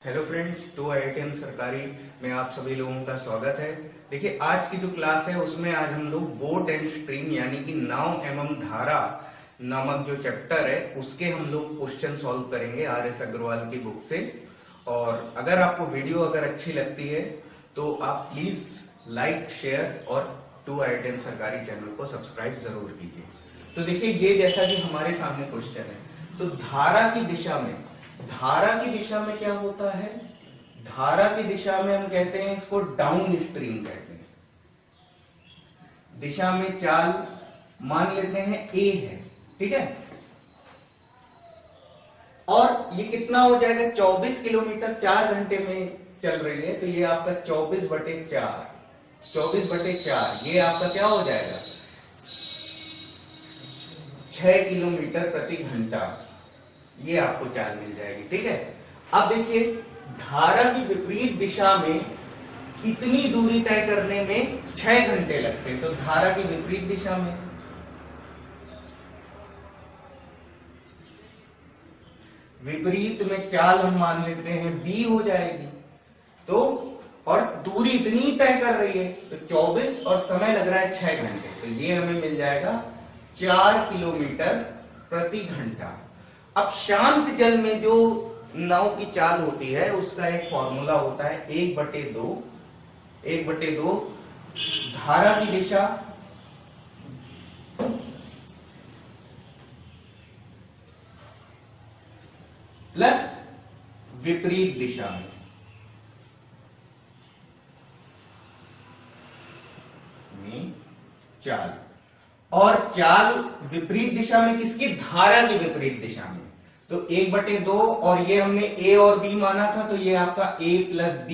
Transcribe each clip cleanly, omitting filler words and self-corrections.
Hello friends, तो IITM सरकारी में आप सभी लोगों का स्वागत है। देखिए, आज की जो क्लास है उसमें आज हम लोग बोट एंड स्ट्रीम यानी कि नाव एवं धारा नामक जो चैप्टर है उसके हम लोग क्वेश्चन सॉल्व करेंगे RS अग्रवाल की बुक से। और अगर आपको वीडियो अगर अच्छी लगती है तो आप प्लीज लाइक, शेयर और टू IITM सरकारी चैनल को सब्सक्राइब जरूर कीजिए। तो देखिए, ये जैसा कि हमारे सामने क्वेश्चन है, तो धारा की दिशा में क्या होता है? धारा की दिशा में हम कहते हैं इसको डाउन स्ट्रीम कहते हैं। दिशा में चाल मान लेते हैं A है, ठीक है। और ये कितना हो जाएगा? 24 किलोमीटर 4 घंटे में चल रही है, तो ये आपका 24/4 ये आपका क्या हो जाएगा? 6 किलोमीटर प्रति घंटा ये आपको चाल मिल जाएगी, ठीक है। अब देखिए, धारा की विपरीत दिशा में इतनी दूरी तय करने में 6 घंटे लगते हैं, तो धारा की विपरीत दिशा में विपरीत में चाल हम मान लेते हैं B हो जाएगी। तो और दूरी इतनी तय कर रही है तो 24 और समय लग रहा है 6 घंटे, तो ये हमें मिल जाएगा 4 किलोमीटर प्रति घंटा। अब शांत जल में जो नाव की चाल होती है उसका एक फॉर्मूला होता है 1/2 धारा की दिशा प्लस विपरीत दिशा में चाल। और चाल विपरीत दिशा में किसकी? धारा की विपरीत दिशा में। तो 1/2 और ये हमने A और B माना था, तो ये आपका A + B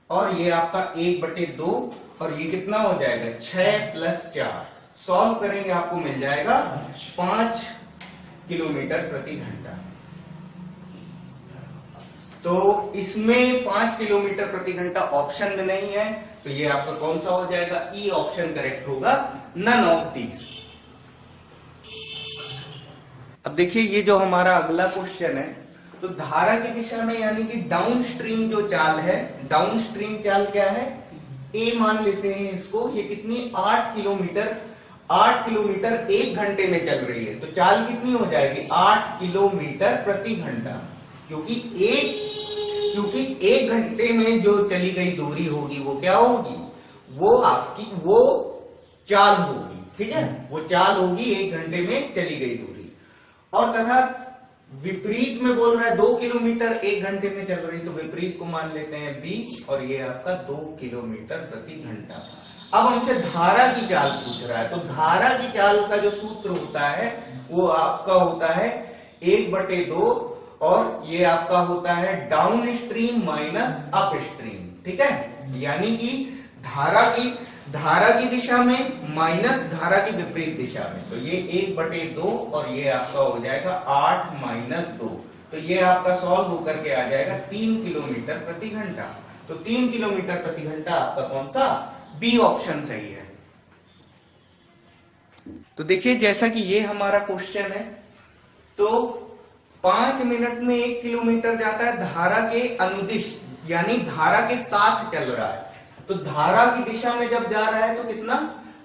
और ये आपका 1/2 और ये कितना हो जाएगा? 6 + 4। सॉल्व करेंगे आपको मिल जाएगा 5 किलोमीटर प्रति घंटा। तो इसमें 5 किलोमीटर प्रति घंटा ऑप्शन में नहीं है, तो ये आपका कौन सा हो जाएगा? E ऑप्शन करेक्ट होगा, नन ऑफ दीज। अब देखिए, ये जो हमारा अगला क्वेश्चन है, तो धारा की दिशा में यानी कि डाउन स्ट्रीम जो चाल है, डाउन स्ट्रीम चाल क्या है? A मान लेते हैं इसको। ये कितनी? 8 किलोमीटर 1 घंटे में चल रही है, तो चाल कितनी हो जाएगी? 8 किलोमीटर प्रति घंटा। क्योंकि 1 घंटे में जो चली गई दूरी होगी वो क्या होगी? वो आपकी वो चाल होगी, ठीक है। वो चाल होगी 1 घंटे में चली गई दूरी। और तथा विपरीत में बोल रहा है 2 किलोमीटर 1 घंटे में चल रही, तो विपरीत को मान लेते हैं B और ये आपका 2 किलोमीटर प्रति घंटा। अब हमसे धारा की चाल पूछ रहा है, तो धारा की चाल का जो सूत्र होता है वो आपका होता है 1/2 और ये आपका होता है down stream minus up stream, ठीक है। यानी कि धारा की दिशा में माइनस धारा की विपरीत दिशा में, तो ये 1/2 और ये आपका हो जाएगा 8 - 2, तो ये आपका सॉल्व होकर के आ जाएगा 3 किलोमीटर प्रति घंटा। तो 3 किलोमीटर प्रति घंटा आपका कौन सा? B ऑप्शन सही है। तो देखिए, जैसा कि ये हमारा क्वेश्चन है, तो 5 मिनट में 1 किलोमीटर जाता है, धारा के अनुदिश यानी धारा के साथ चल रहा है। तो धारा की दिशा में जब जा रहा है तो कितना?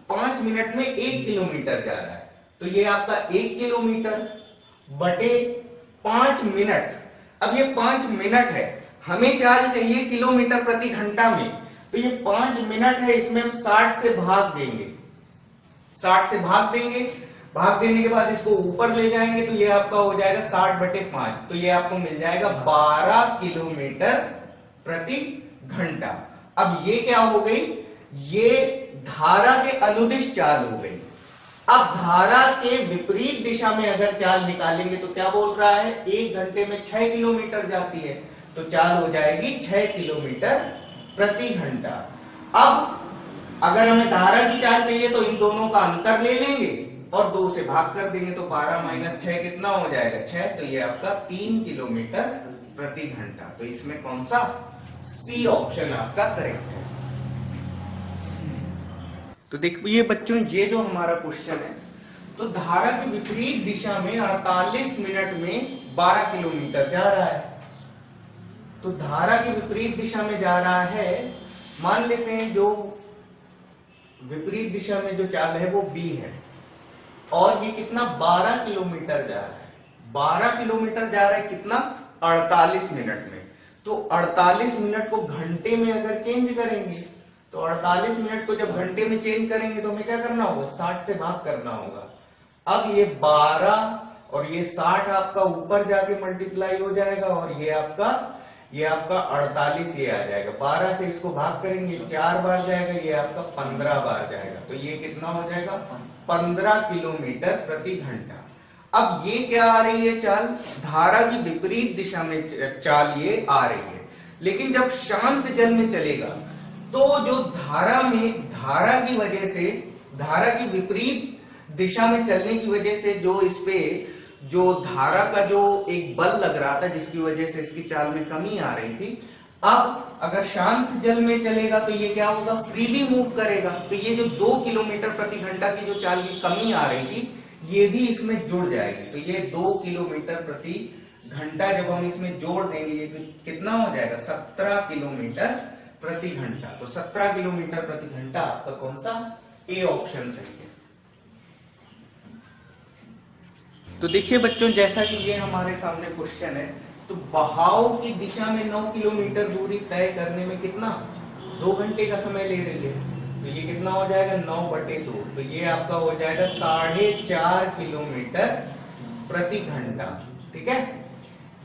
5 मिनट में 1 किलोमीटर जा रहा है, तो ये आपका 1 किलोमीटर बटे 5 मिनट। अब ये 5 मिनट है, हमें चाल चाहिए किलोमीटर प्रति घंटा में, तो ये 5 मिनट है, इसमें हम 60 से भाग देंगे। भाग देने के बाद इसको ऊपर ले जाएंगे, तो ये आपका हो जाएगा 60/5, तो ये आपको मिल जाएगा 12 किलोमीटर प्रति घंटा। अब ये क्या हो गई? ये धारा के अनुदिश चाल हो गई। अब धारा के विपरीत दिशा में अगर चाल निकालेंगे तो क्या बोल रहा है? 1 घंटे में 6 किलोमीटर जाती है, तो चाल हो जाएगी 6 किलोमीटर प्रति घंटा। अब अगर हमें धारा की चाल चाहिए तो इन दोनों का अंतर ले लेंगे और 2 से भाग कर देंगे, तो 12 - 6 कितना हो जाएगा? 6, तो ये आपका 3 किलोमीटर प्रति घंटा। तो इसमें कौन सा? C ऑप्शन आपका करेक्ट है। तो देखिए बच्चों, ये जो हमारा क्वेश्चन है, तो धारा की विपरीत दिशा में 48 मिनट में 12 किलोमीटर जा रहा है। तो धारा की विपरीत दिशा में जा रहा है, मान लेते हैं जो विपरीत दिशा में जो चाल है वो B है, और ये कितना 12 किलोमीटर जा रहा है। 12 किलोमीटर जा रहा है कितना 48 मिनट में। तो 48 मिनट को घंटे में अगर चेंज करेंगे तो 48 मिनट को जब घंटे में चेंज करेंगे तो हमें क्या करना होगा, 60 से भाग करना होगा। अब ये 12 और ये 60 आपका ऊपर जाके मल्टीप्लाई हो जाएगा, और ये आपका 48 ये आ जाएगा। 12 से इसको भाग करेंगे 4 बार जाएगा, ये आपका 15 बार जाएगा। तो ये कितना हो जाएगा 15 किलोमीटर प्रति घंटा। अब ये क्या आ रही है चाल, धारा की विपरीत दिशा में चाल ये आ रही है। लेकिन जब शांत जल में चलेगा तो जो धारा की वजह से, धारा की विपरीत दिशा में चलने की वजह से जो इस पे जो धारा का जो एक बल लग रहा था, जिसकी वजह से इसकी चाल में कमी आ रही थी, अब अगर शांत जल में चलेगा तो ये क्या होगा, फ्रीली मूव करेगा। तो ये जो 2 किलोमीटर प्रति घंटा की जो चाल की कमी आ रही थी ये भी इसमें जुड़ जाएगी। तो ये 2 किलोमीटर प्रति घंटा जब हम इसमें जोड़ देंगे ये कितना हो जाएगा 17 किलोमीटर प्रति घंटा। तो 17 किलोमीटर प्रति घंटा आपका कौन सा, ए ऑप्शन सही है। तो देखिए बच्चों, जैसा कि ये हमारे सामने क्वेश्चन है, तो बहाव की दिशा में 9 किलोमीटर दूरी तय करने में कितना 2 घंटे का समय ले रही है। तो ये कितना हो जाएगा 9/2। तो ये आपका हो जाएगा 4.5 किलोमीटर प्रति घंटा। ठीक है,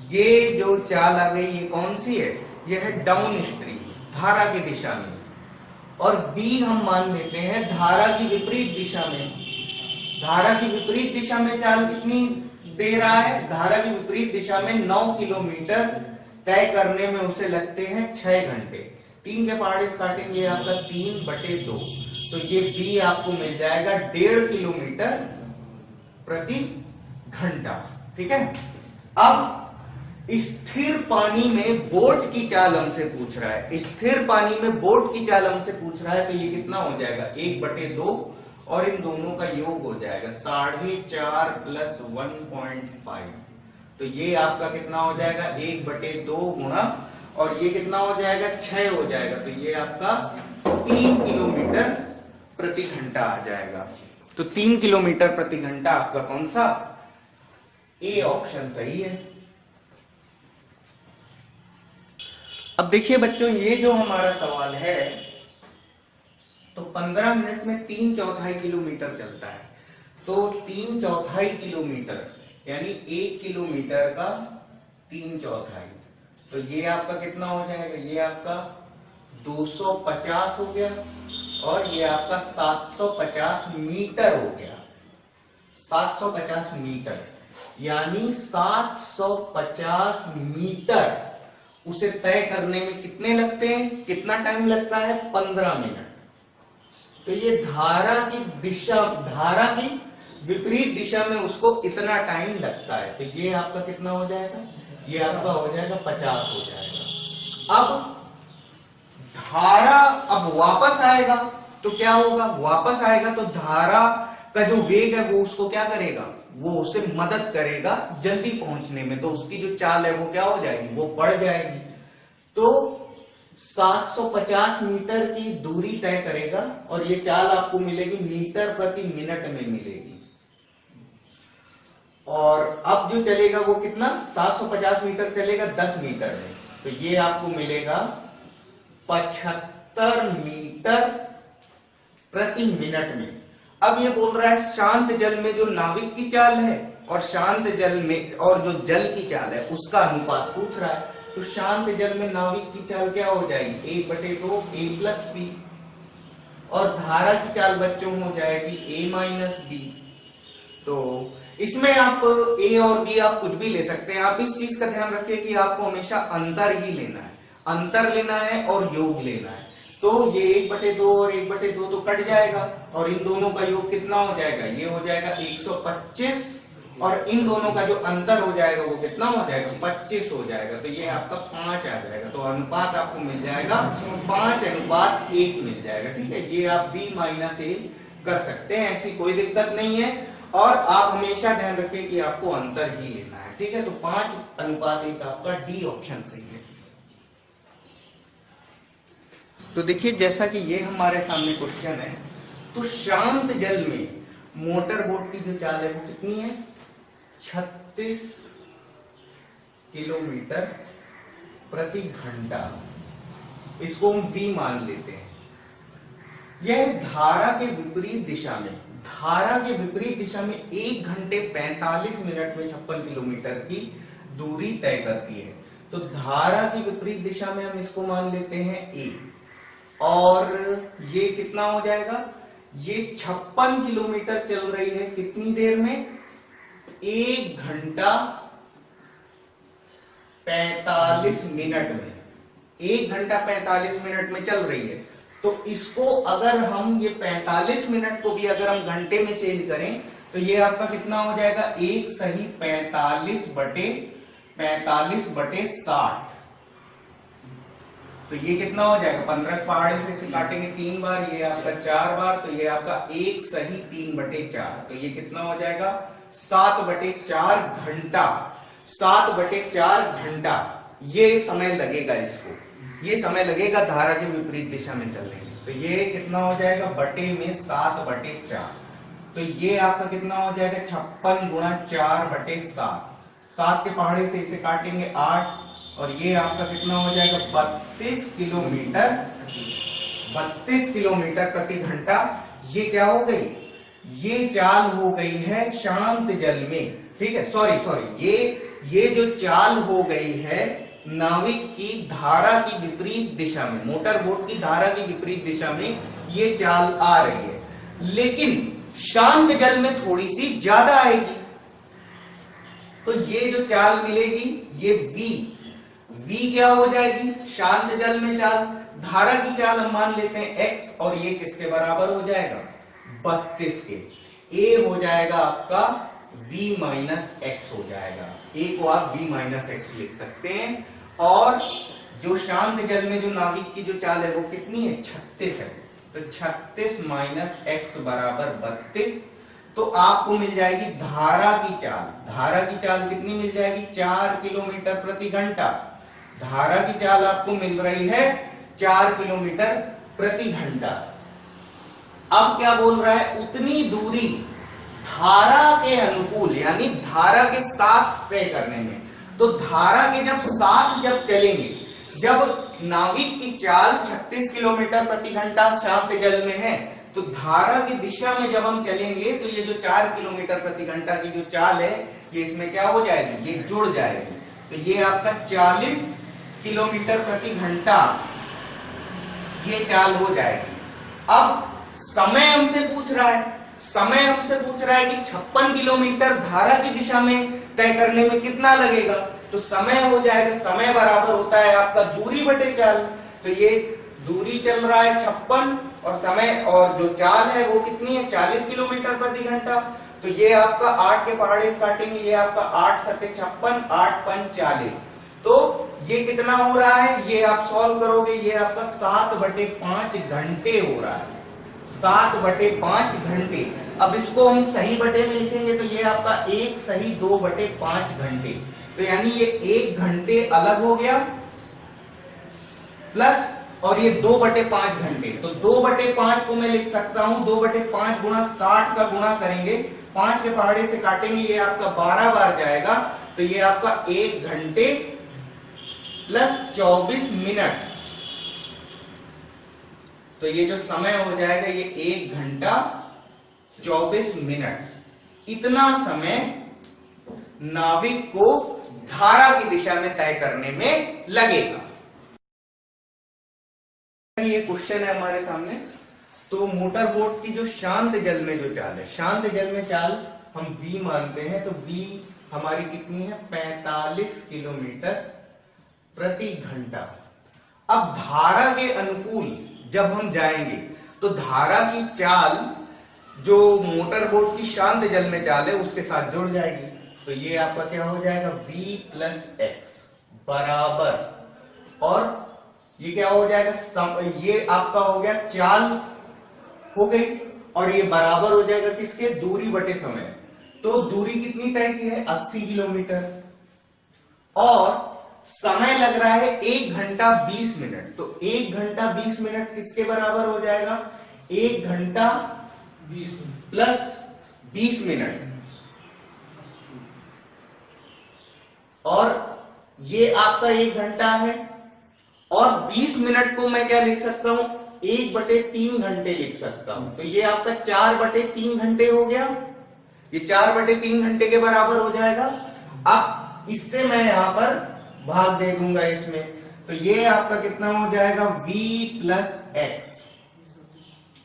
ये जो चाल आ गई ये कौन सी है, ये है डाउन स्ट्रीम, धारा की दिशा में। और बी हम मान लेते हैं धारा की विपरीत दिशा में। धारा की विपरीत दिशा में चाल कितनी दे रहा है, धारा की विपरीत दिशा में 9 किलोमीटर तय करने में उसे लगते हैं 6 घंटे। 3 के पार्ट काटेंगे आपका 3/2। तो ये बी आपको मिल जाएगा 1.5 किलोमीटर प्रति घंटा। ठीक है, अब स्थिर पानी में बोट की चाल हमसे पूछ रहा है, स्थिर पानी में बोट की चाल हमसे पूछ रहा है। तो ये कितना हो जाएगा 1/2 और इन दोनों का योग हो जाएगा 4.5 + 1.5। तो ये आपका कितना हो जाएगा 1/2 गुणा, और ये कितना हो जाएगा 6 हो जाएगा। तो ये आपका 3 किलोमीटर प्रति घंटा आ जाएगा। तो 3 किलोमीटर प्रति घंटा आपका कौन सा, ए ऑप्शन सही है। अब देखिए बच्चों, ये जो हमारा सवाल है तो 15 मिनट में 3/4 किलोमीटर चलता है। तो 3/4 किलोमीटर यानी 1 किलोमीटर का 3/4। तो ये आपका कितना हो जाएगा, ये आपका 250 हो गया, और ये आपका 750 मीटर हो गया। 750 मीटर यानी 750 मीटर उसे तय करने में कितने लगते हैं, कितना टाइम लगता है 15 मिनट। तो ये धारा की विपरीत दिशा में उसको इतना टाइम लगता है। तो ये आपका कितना हो जाएगा, ये आपका हो जाएगा 50 हो जाएगा। अब धारा अब वापस आएगा तो क्या होगा, वापस आएगा तो धारा का जो वेग है वो उसको क्या करेगा, वो उसे मदद करेगा जल्दी पहुंचने में। तो उसकी जो चाल है वो क्या हो जाएगी, वो बढ़ जाएगी। तो 750 मीटर की दूरी तय करेगा, और ये चाल आपको मिलेगी मीटर प्रति मिनट में मिलेगी। और अब जो चलेगा वो कितना, 750 मीटर चलेगा 10 मीटर में। तो ये आपको मिलेगा 75 मीटर प्रति मिनट में। अब ये बोल रहा है शांत जल में जो नाविक की चाल है और शांत जल में और जो जल की चाल है उसका अनुपात पूछ रहा है। तो शांत जल में नाविक की चाल क्या हो जाएगी 1/2 a + b, और धारा की चाल बच्चों हो जाएगी a - b। तो इसमें आप a और b आप कुछ भी ले सकते हैं। आप इस चीज का ध्यान रखिए कि आपको हमेशा अंतर ही लेना है, अंतर लेना है और योग लेना है। तो ये 1/2 और 1/2 तो कट जाएगा, और इन दोनों का योग कितना हो जाएगा, ये हो जाएगा 125, और इन दोनों का जो अंतर हो जाएगा वो कितना हो जाएगा 25 हो जाएगा। तो ये आपका 5 आ जाएगा। तो अनुपात आपको मिल जाएगा 5:1 मिल जाएगा। ठीक है, ये आप b - a कर सकते हैं, ऐसी कोई दिक्कत नहीं है। और आप हमेशा ध्यान रखिए कि आपको अंतर ही लेना है। ठीक है, तो 5:1 आपका डी ऑप्शन सही है। तो देखिए जैसा कि ये हमारे सामने क्वेश्चन है, तो शांत जल में मोटर बोट की जो चाल है वो कितनी है? 36 किलोमीटर प्रति घंटा। इसको हम v मान लेते हैं। यह धारा के विपरीत दिशा में, धारा के विपरीत दिशा में 1 घंटे 45 मिनट में 56 किलोमीटर की दूरी तय करती है। तो धारा की विपरीत दिशा में हम इसको मान लेते हैं a, और ये कितना हो जाएगा? ये 56 किलोमीटर चल रही है कितनी देर में? 1 घंटा 45 मिनट में। 1 घंटा 45 मिनट में चल रही है। तो इसको अगर हम ये 45 मिनट को भी अगर हम घंटे में चेंज करें तो ये आपका कितना हो जाएगा? 1 सही 45/60। तो ये कितना हो जाएगा? 15 पहाड़े से इसे काटेंगे 3 बार, ये आपका 4 बार, तो ये आपका 1 सही 3/4। तो ये कितना हो जाएगा? 7/4 घंटा। 7/4 घंटा ये समय लगेगा इसको, ये समय लगेगा धारा के विपरीत दिशा में चलने में। तो ये कितना हो जाएगा? बटे में 7/4। तो ये आपका कितना हो जाएगा? 56 गुणा 4/7। 7 के पहाड़े से इसे काटेंगे 8, और ये आपका कितना हो जाएगा? 32 किलोमीटर प्रति घंटा। ये क्या हो गई? ये चाल हो गई है शांत जल में। ठीक है, सॉरी, ये जो चाल हो गई है नाविक की धारा की विपरीत दिशा में, मोटर बोट की धारा की विपरीत दिशा में ये चाल आ रही है। लेकिन शांत जल में थोड़ी सी ज्यादा आएगी। तो ये जो चाल मिलेगी ये v क्या हो जाएगी? शांत जल में चाल, धारा की चाल हम मान लेते हैं x, और ये किसके बराबर हो जाएगा? 32 के। a हो जाएगा आपका v माइनस एक्स हो जाएगा। a को आप v माइनस एक्स लिख सकते हैं। और जो शांत जल में जो नाविक की जो चाल है वो कितनी है? 36 है। तो 36 माइनस एक्स बराबर 32। तो आपको मिल जाएगी धारा की चाल। धारा की चाल कितनी मिल जाएगी? 4 किलोमीटर प्रति घंटा। धारा की चाल आपको मिल रही है 4 किलोमीटर प्रति घंटा। अब क्या बोल रहा है? उतनी दूरी धारा के अनुकूल यानी धारा के साथ तय करने में। तो धारा के साथ जब चलेंगे, जब नाविक की चाल 36 किलोमीटर प्रति घंटा शांत जल में है, तो धारा की दिशा में जब हम चलेंगे तो ये जो 4 किलोमीटर प्रति घंटा की जो चाल है ये इसमें क्या हो जाएगी? ये जुड़ जाएगी। तो ये आपका 40 किलोमीटर प्रति घंटा ये चाल हो जाएगी। अब समय हमसे पूछ रहा है, समय हमसे पूछ रहा है कि 56 किलोमीटर धारा की दिशा में तय करने में कितना लगेगा? तो समय हो जाएगा, समय बराबर होता है आपका दूरी बटे चाल। तो ये दूरी चल रहा है 56 और समय और जो चाल है वो कितनी है? 40 किलोमीटर प्रति घंटा। तो ये आपका 8 के पहाड़े से काटेंगे, ये आपका 8 सत्ते 56, 8 पंच 40। तो ये कितना हो रहा है? ये आप सॉल्व करोगे, ये आपका 7/5 घंटे हो रहा है। 7/5 घंटे। अब इसको हम सही बटे में लिखेंगे तो ये आपका 1 सही 2/5 घंटे। तो यानी ये 1 घंटे अलग हो गया प्लस और ये 2/5 घंटे। तो 2/5 को मैं लिख सकता हूं 2/5 गुणा 60 का गुणा करेंगे, 5 के पहाड़े से काटेंगे, ये आपका 12 बार जाएगा। तो ये आपका 1 घंटे प्लस 24 मिनट। तो ये जो समय हो जाएगा ये 1 घंटा 24 मिनट। इतना समय नाविक को धारा की दिशा में तय करने में लगेगा। ये क्वेश्चन है हमारे सामने। तो मोटर बोट की जो शांत जल में जो चाल है, शांत जल में चाल हम v मानते हैं। तो v हमारी कितनी है? 45 किलोमीटर प्रति घंटा। अब धारा के अनुकूल जब हम जाएंगे तो धारा की चाल जो मोटर बोट की शांत जल में चाल है उसके साथ जुड़ जाएगी। तो ये आपका क्या हो जाएगा? v प्लस एक्स बराबर, और ये क्या हो जाएगा? ये आपका हो गया चाल हो गई, और ये बराबर हो जाएगा किसके? दूरी बटे समय। तो दूरी कितनी तय की है? 80 किलोमीटर। और समय लग रहा है 1 घंटा 20 मिनट, तो 1 घंटा 20 मिनट किसके बराबर हो जाएगा? 1 घंटा 20 मिनट प्लस 20 मिनट, और ये आपका 1 घंटा है, और 20 मिनट को मैं क्या लिख सकता हूं? 1/3 घंटे लिख सकता हूं। तो ये आपका 4/3 घंटे हो गया, ये 4/3 घंटे के बराबर हो जाएगा। अब इससे मैं यहां पर भाग दे दूंगा इसमें, तो ये आपका कितना हो जाएगा? v प्लस एक्स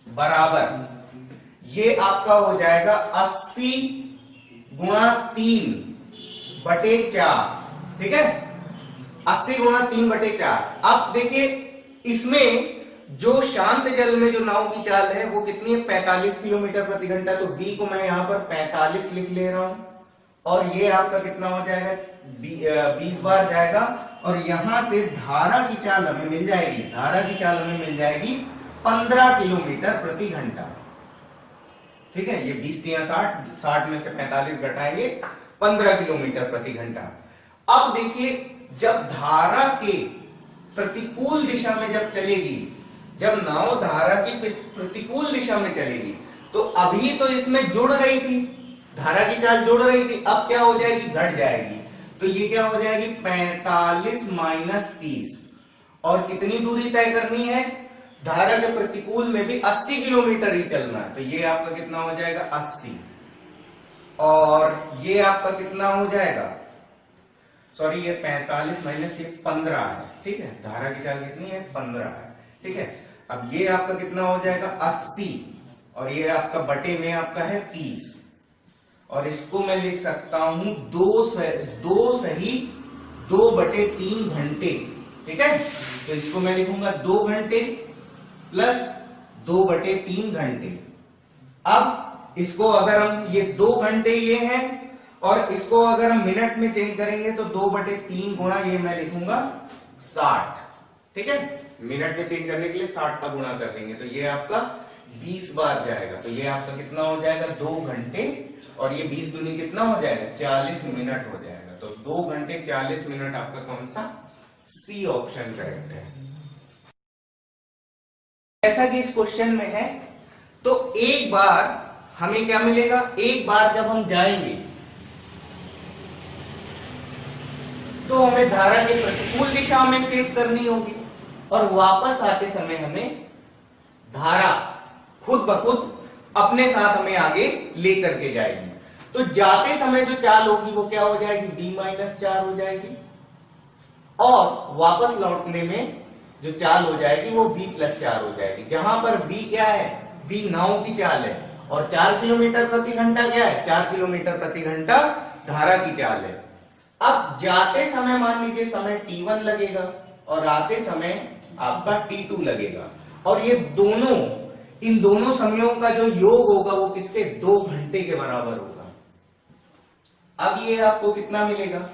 बराबर, ये आपका हो जाएगा 80 गुणा 3/4, ठीक है, 80 गुणा 3/4। अब देखिए इसमें जो शांत जल में जो नाव की चाल है वो कितनी है? 45 किलोमीटर प्रति घंटा। तो v को मैं यहां पर 45 लिख ले रहा हूं, और ये आपका कितना हो जाएगा? 20 बार जाएगा, और यहां से धारा की चाल हमें मिल जाएगी, धारा की चाल हमें मिल जाएगी 15 किलोमीटर प्रति घंटा, ठीक है। ये 20 × 60, 60 में से 45 घटाएंगे, 15 किलोमीटर प्रति घंटा। अब देखिए जब धारा के प्रतिकूल दिशा में जब चलेगी, जब नाव धारा की प्रतिकूल दिशा में चलेगी, तो अभी तो इसमें जुड़ रही थी, धारा की चाल जुड़ रही थी, अब क्या हो जाएगी? घट जाएगी। तो ये क्या हो जाएगी? 45 माइनस 30, और कितनी दूरी तय करनी है? धारा के प्रतिकूल में भी 80 किलोमीटर ही चलना है, तो ये आपका कितना हो जाएगा? 80, और ये आपका कितना हो जाएगा? सॉरी, ये 45 माइनस ये 15 है, ठीक है। धारा की चाल कितनी है? 15 है, ठीक है। अब ये आपका कितना हो जाएगा? 80, और ये आपका बटे में आपका है 30, और इसको मैं लिख सकता हूं 2/3 घंटे, ठीक है। तो इसको मैं लिखूंगा 2 घंटे प्लस 2/3 घंटे। अब इसको अगर हम, ये 2 घंटे ये हैं, और इसको अगर हम मिनट में चेंज करेंगे तो 2/3 गुणा ये मैं लिखूंगा 60, ठीक है। मिनट में चेंज करने के लिए 60 का गुणा कर देंगे, तो ये आपका 20 बार जाएगा, तो ये आपका कितना हो जाएगा? 2 घंटे, और ये 20 दूनी कितना हो जाएगा? 40 मिनट हो जाएगा। तो 2 घंटे 40 मिनट आपका कौन सा? सी ऑप्शन करेक्ट है। ऐसा कि इस क्वेश्चन में है, तो एक बार हमें क्या मिलेगा? एक बार जब हम जाएंगे तो हमें धारा की प्रतिकूल दिशा में फेस करनी होगी, और वापस आते समय हमें धारा खुद ब खुद अपने साथ हमें आगे लेकर के जाएगी। तो जाते समय जो चाल होगी वो क्या हो जाएगी? v-4 हो जाएगी, और वापस लौटने में जो चाल हो जाएगी वो v+4 हो जाएगी। जहां पर v क्या है? v नाव की चाल है, और 4 किलोमीटर प्रति घंटा क्या है? 4 किलोमीटर प्रति घंटा धारा की चाल है। अब जाते समय मान लीजिए समय t1 लगेगा, और आते समय आपका t2 लगेगा, और ये दोनों, इन दोनों समयों का जो योग होगा वो किसके? 2 घंटे के बराबर होगा। अब ये आपको कितना मिलेगा?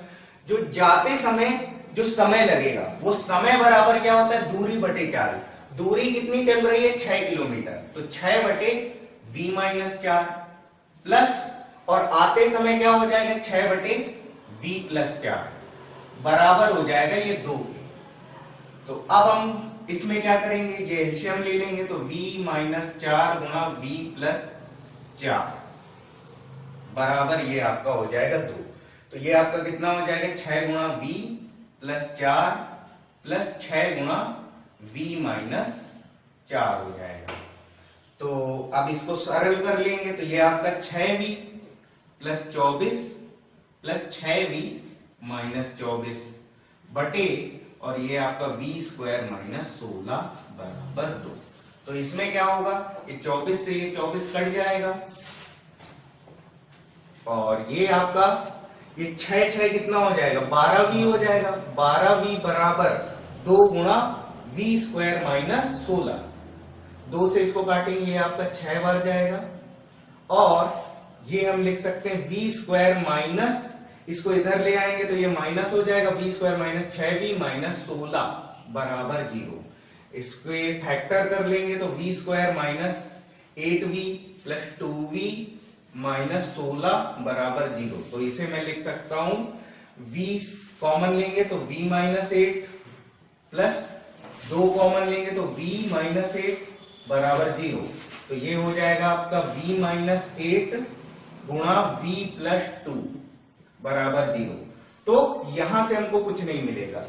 जो जाते समय जो समय लगेगा वो समय बराबर क्या होता है? दूरी बटे चाल। दूरी कितनी चल रही है? 6 किलोमीटर, तो 6/v-4 प्लस, और आते समय क्या हो जाएगा? 6/v+4 बराबर हो जाएगा ये 2 के। तो अब हम इसमें क्या करेंगे? ये एलसीएम ले लेंगे, तो v-4 गुणा v+4 बराबर ये आपका हो जाएगा 2। तो ये आपका कितना हो जाएगा? 6 गुणा v+4 प्लस 6 गुणा v-4 हो जाएगा। तो अब इसको सरल कर लेंगे, तो ये आपका 6v प्लस 24 प्लस 6v-24 बटे, और ये आपका v² - 16 बराबर 2। तो इसमें क्या होगा? ये 24 से ये 24 कट जाएगा, और ये आपका ये 6 कितना हो जाएगा? 12v हो जाएगा। 12v बराबर 2 गुणा v² - 16। 2 से इसको काटेंगे, ये आपका 6 बार जाएगा, और ये हम लिख सकते हैं v² माइनस, इसको इधर ले आएंगे तो ये माइनस हो जाएगा, v² - 6v - 16 बराबर 0। इसको फैक्टर कर लेंगे तो v² - 8v प्लस 2v - 16 बराबर 0। तो इसे मैं लिख सकता हूं v² कॉमन लेंगे तो v माइनस 8 प्लस 2 कॉमन लेंगे तो v माइनस 8 बराबर 0। तो ये हो जाएगा आपका v माइनस 8 गुणा v प्लस 2 बराबर 0। तो यहां से हमको कुछ नहीं मिलेगा।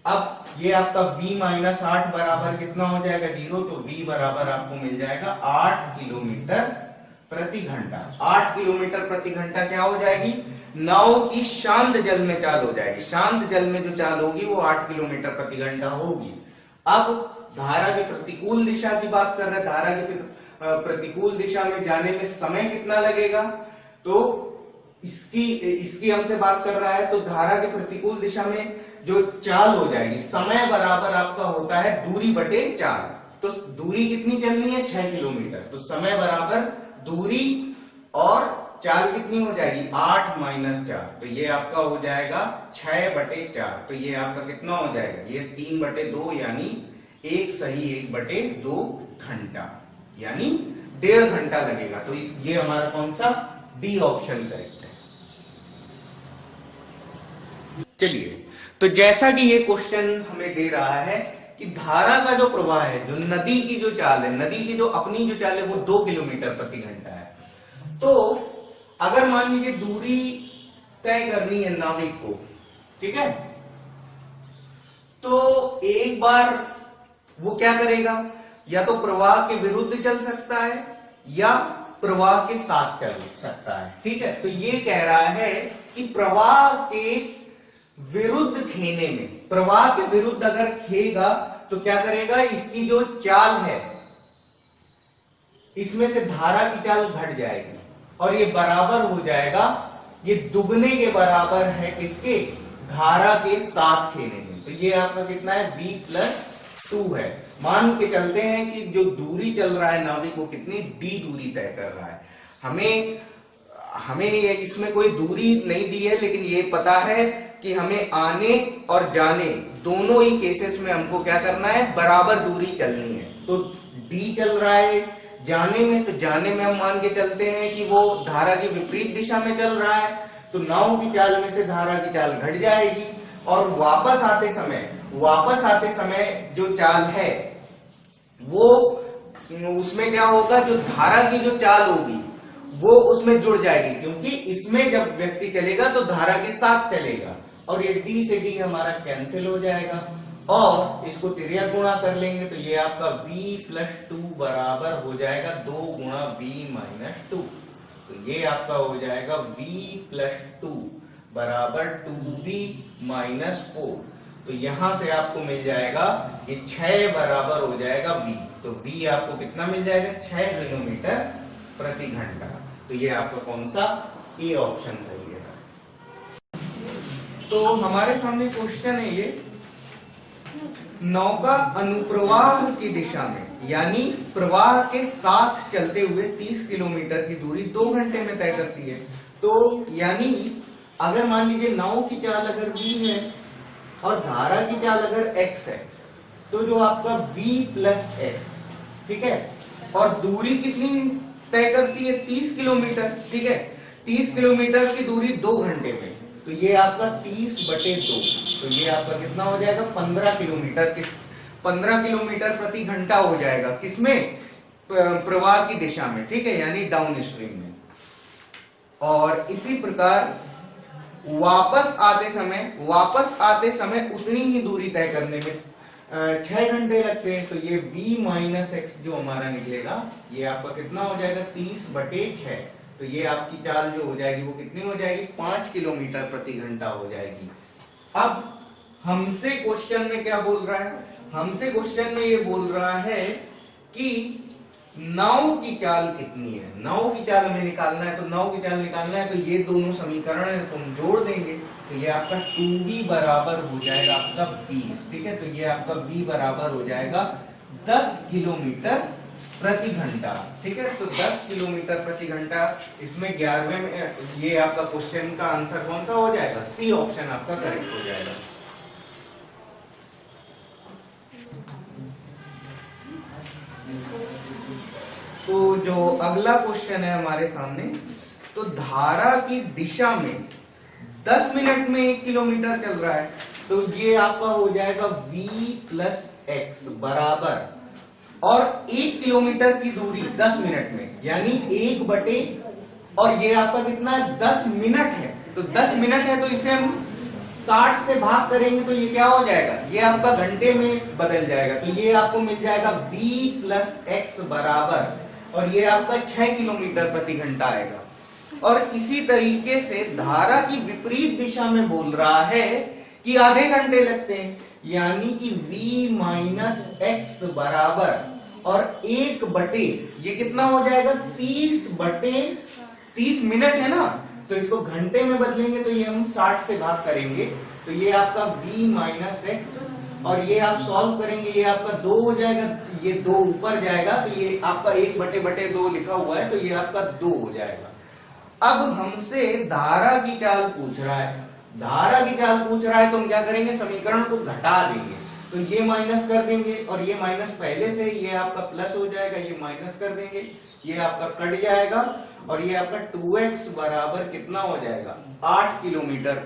अब ये आपका v माइनस 8 बराबर कितना हो जाएगा 0। तो v बराबर आपको मिल जाएगा 8 किलोमीटर प्रति घंटा। 8 किलोमीटर प्रति घंटा क्या हो जाएगी, नाव की शांत जल में चाल हो जाएगी। शांत जल में जो चाल होगी वो 8 किलोमीटर प्रति घंटा होगी। अब धारा की प्रतिकूल दिशा की बात कर रहे हैं। धारा की प्रतिकूल दिशा में जाने में समय कितना लगेगा, तो इसकी हमसे बात कर रहा है। तो धारा की प्रतिकूल दिशा में जो चाल हो जाएगी, समय बराबर आपका होता है दूरी बटे चाल। तो दूरी कितनी चलनी है 6 किलोमीटर, तो समय बराबर दूरी और चाल कितनी हो जाएगी 8 माइनस 4। तो ये आपका हो जाएगा 6 बटे 4। तो ये आपका कितना हो जाएगा, ये 3 बटे 2 यानी 1 सही 1 बटे 2 घंटा, यानी 1.5 घंटा लगेगा। तो ये हमारा कौन सा बी ऑप्शन करेक्ट है। चलिए, तो जैसा कि ये क्वेश्चन हमें दे रहा है कि धारा का जो प्रवाह है, जो नदी की जो चाल है, नदी की जो अपनी जो चाल है वो 2 किलोमीटर प्रति घंटा है। तो अगर मान लीजिए दूरी तय करनी है नाविक को, ठीक है, तो एक बार वो क्या करेगा, या तो प्रवाह के विरुद्ध चल सकता है या प्रवाह के साथ चल सकता है। ठीक है, तो ये कह रहा है कि प्रवाह के विरुद्ध खेने में, प्रवाह के विरुद्ध अगर खेगा तो क्या करेगा, इसकी जो चाल है इसमें से धारा की चाल घट जाएगी और ये बराबर हो जाएगा, ये दुगने के बराबर है किसके, धारा के साथ खेने में। तो ये आपका कितना है v प्लस 2 है। मान के चलते हैं कि जो दूरी चल रहा है नाविक वो कितनी d दूरी तय कर रहा है। हमें इसमें कोई दूरी नहीं दी है, लेकिन ये पता है कि हमें आने और जाने दोनों ही केसेस में हमको क्या करना है, बराबर दूरी चलनी है। तो d चल रहा है जाने में, तो जाने में हम मान के चलते हैं कि वो धारा की विपरीत दिशा में चल रहा है, तो नाव की चाल में से धारा की चाल घट जाएगी और वापस आते समय जो चाल है वो उसमें क्या होगा, जो धारा की जो चाल होगी वो उसमें जुड़ जाएगी, क्योंकि इसमें जब व्यक्ति चलेगा तो धारा के साथ चलेगा और ये d से d हमारा कैंसिल हो जाएगा और इसको तिर्यक गुणा कर लेंगे तो ये आपका v प्लस 2 बराबर हो जाएगा 2 गुणा v माइनस 2। तो ये आपका हो जाएगा v प्लस 2 बराबर 2v माइनस 4। तो यहां से आपको मिल जाएगा ये 6 बराबर हो जाएगा v। तो v आपको कितना मिल जाएगा 6 किलोमीटर प्रति घंटा। तो ये आपका कौन सा ए ऑप्शन सही है। तो हमारे सामने क्वेश्चन है ये, नौका अनुप्रवाह की दिशा में यानी प्रवाह के साथ चलते हुए 30 किलोमीटर की दूरी 2 घंटे में तय करती है। तो यानी अगर मान लीजिए नाव की चाल अगर v है और धारा की चाल अगर x है, तो जो आपका v प्लस x, ठीक है, और दूरी कितनी तय करती है 30 किलोमीटर, ठीक है, 30 किलोमीटर की दूरी 2 घंटे में, तो ये आपका 30 बटे 2, तो ये आपका कितना हो जाएगा 15 किलोमीटर प्रति घंटा हो जाएगा, किसमें, प्रवाह की दिशा में, ठीक है, यानी डाउन स्ट्रीम में। और इसी प्रकार वापस आते समय उतनी ही दूरी तय करने में 6 घंटे लगते हैं। तो ये v माइनस एक्स जो हमारा निकलेगा ये आपका कितना हो जाएगा 30 बटे 6। तो ये आपकी चाल जो हो जाएगी वो कितनी हो जाएगी 5 किलोमीटर प्रति घंटा हो जाएगी। अब हमसे क्वेश्चन में क्या बोल रहा है, हमसे क्वेश्चन में ये बोल रहा है कि नाव की चाल कितनी है, नाव की चाल हमें निकालना है। तो नाव की चाल निकालना है तो ये दोनों समीकरण है तो हम जोड़ देंगे, तो ये आपका 2v बराबर हो जाएगा आपका 20, ठीक है, तो ये आपका v बराबर हो जाएगा 10 किलोमीटर प्रति घंटा, ठीक है। तो 10 किलोमीटर प्रति घंटा, इसमें 11वें में ये आपका क्वेश्चन का आंसर कौन सा हो जाएगा, सी ऑप्शन आपका करेक्ट हो जाएगा। तो जो अगला क्वेश्चन है हमारे सामने, तो धारा की दिशा में 10 मिनट में 1 किलोमीटर चल रहा है, तो ये आपका हो जाएगा v प्लस एक्स बराबर, और 1 किलोमीटर की दूरी 10 मिनट में यानी 1 बटे, और ये आपका कितना है 10 मिनट है, तो 10 मिनट है तो इसे हम 60 से भाग करेंगे तो ये क्या हो जाएगा, ये आपका घंटे में बदल जाएगा, तो ये आपको मिल जाएगा v प्लस एक्स बराबर, और ये आपका 6 किलोमीटर प्रति घंटा आएगा। और इसी तरीके से धारा की विपरीत दिशा में बोल रहा है कि आधे घंटे लगते हैं, यानी कि v माइनस एक्स बराबर, और 1 बटे ये कितना हो जाएगा 30 बटे 30 मिनट है ना, तो इसको घंटे में बदलेंगे तो ये हम 60 से भाग करेंगे, तो ये आपका v माइनस एक्स, और ये आप सॉल्व करेंगे, ये आपका 2 हो जाएगा, ये 2 ऊपर जाएगा, तो ये आपका 1 बटे बटे 2 लिखा हुआ है, तो ये आपका 2 हो जाएगा। अब हमसे धारा की चाल पूछ रहा है, धारा की चाल पूछ रहा है तो हम क्या करेंगे, समीकरण को घटा देंगे, तो ये माइनस कर देंगे, और ये माइनस पहले से ये आपका प्लस हो जाएगा, ये माइनस कर देंगे, ये आपका कट जाएगा, और ये आपका 2x बराबर कितना हो जाएगा 8 किलोमीटर,